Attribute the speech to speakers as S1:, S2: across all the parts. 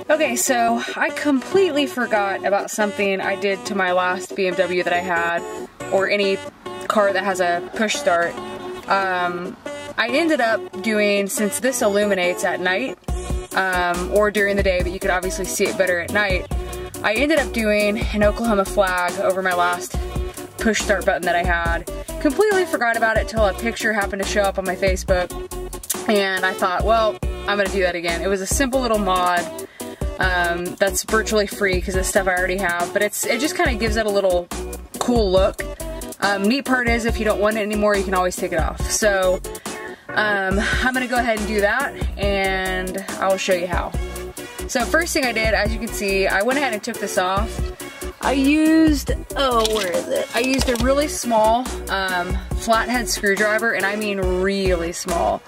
S1: Okay, so I completely forgot about something I did to my last BMW that I had, or any car that has a push start. I ended up doing, since this illuminates at night, or during the day, but you could obviously see it better at night, I ended up doing an Oklahoma flag over my last push start button that I had. Completely forgot about it till a picture happened to show up on my Facebook, and I thought, well, I'm gonna do that again. It was a simple little mod that's virtually free because it's stuff I already have, but it just kind of gives it a little cool look. Neat part is if you don't want it anymore, you can always take it off. So I'm gonna go ahead and do that, and I'll show you how. So first thing I did, as you can see, I went ahead and took this off. I used, where is it? I used a really small flathead screwdriver, and I mean really small.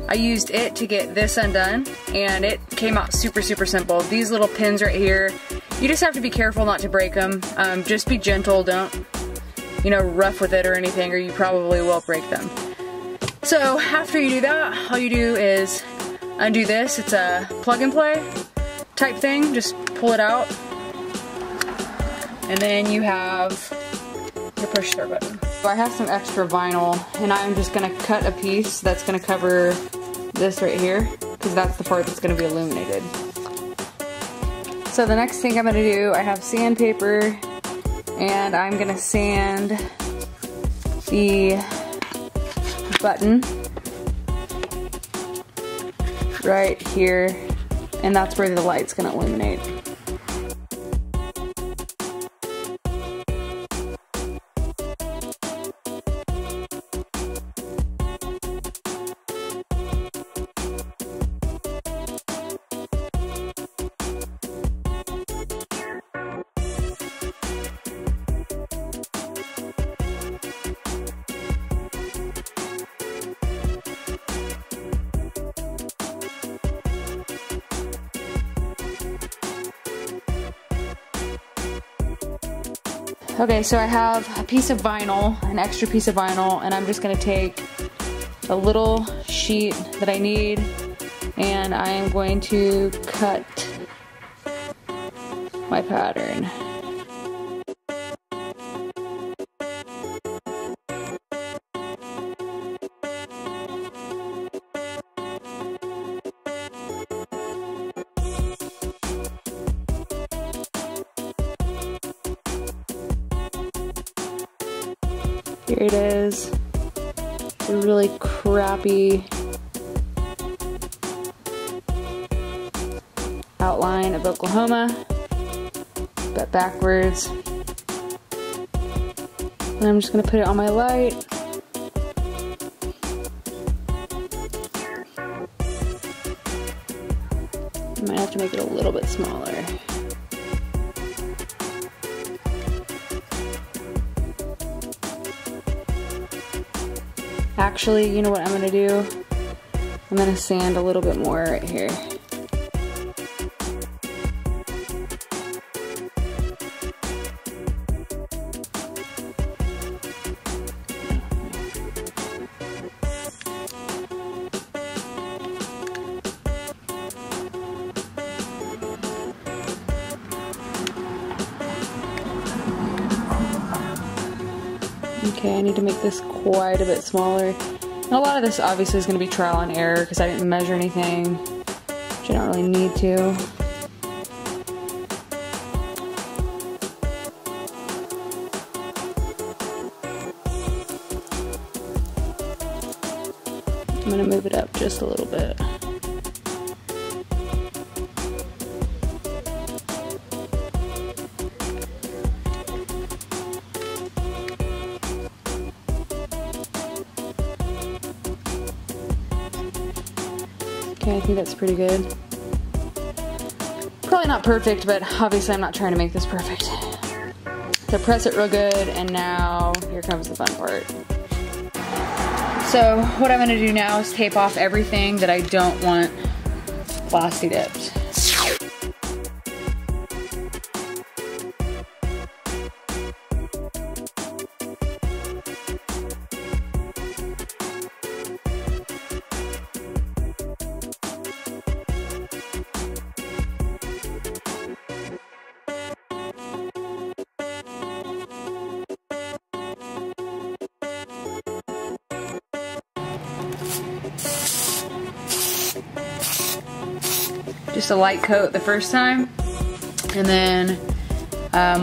S1: I used it to get this undone, and it came out super, super simple. These little pins right here, you just have to be careful not to break them. Just be gentle, don't, you know, rough with it or anything, or you probably will break them. So after you do that, all you do is undo this. It's a plug and play type thing. Just pull it out, and then you have your push start button. So I have some extra vinyl, and I'm just gonna cut a piece that's gonna cover this right here, because that's the part that's gonna be illuminated. So the next thing I'm gonna do, I have sandpaper, and I'm gonna sand the button right here, and that's where the light's gonna illuminate. Okay, so I have a piece of vinyl, an extra piece of vinyl, and I'm just gonna take a little sheet that I need, and I am going to cut my pattern. Here it is, a really crappy outline of Oklahoma, but backwards. And I'm just gonna put it on my light. I might have to make it a little bit smaller. Actually, you know what I'm gonna do? I'm gonna sand a little bit more right here. Okay, I need to make this quite a bit smaller. And a lot of this obviously is going to be trial and error because I didn't measure anything, which I don't really need to. I'm going to move it up just a little bit. Okay, I think that's pretty good. Probably not perfect, but obviously I'm not trying to make this perfect. So press it real good, and now here comes the fun part. So what I'm gonna do now is tape off everything that I don't want plasti dipped. just a light coat the first time, and then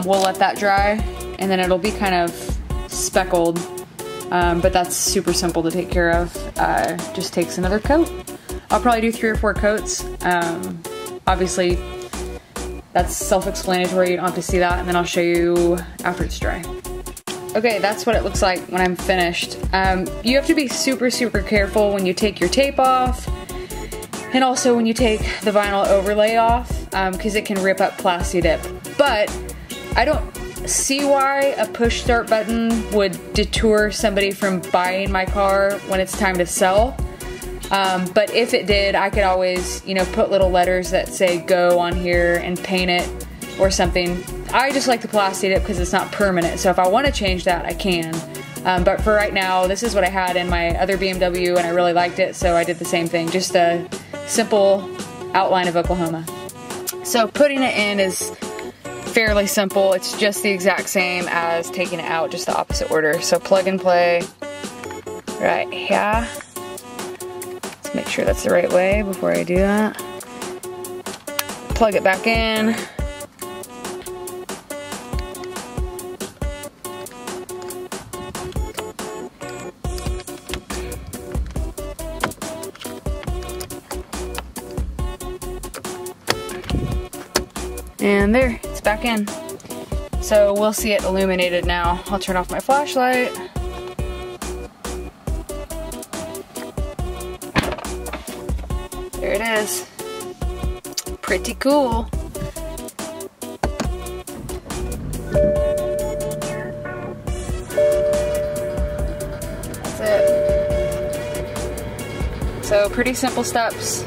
S1: we'll let that dry, and then it'll be kind of speckled, but that's super simple to take care of. Just takes another coat. I'll probably do 3 or 4 coats. Obviously, that's self-explanatory, you don't have to see that, and then I'll show you after it's dry. Okay, that's what it looks like when I'm finished. You have to be super, super careful when you take your tape off, and also when you take the vinyl overlay off, because it can rip up Plasti Dip. But I don't see why a push start button would deter somebody from buying my car when it's time to sell. But if it did, I could always, you know, put little letters that say go on here and paint it or something. I just like the Plasti Dip because it's not permanent, so if I want to change that, I can. But for right now, this is what I had in my other BMW, and I really liked it, so I did the same thing. Just a simple outline of Oklahoma. So putting it in is fairly simple. It's just the exact same as taking it out, just the opposite order. So plug and play right here. Let's make sure that's the right way before I do that. Plug it back in. And there, it's back in. So we'll see it illuminated now. I'll turn off my flashlight. There it is. Pretty cool. That's it. So pretty simple steps.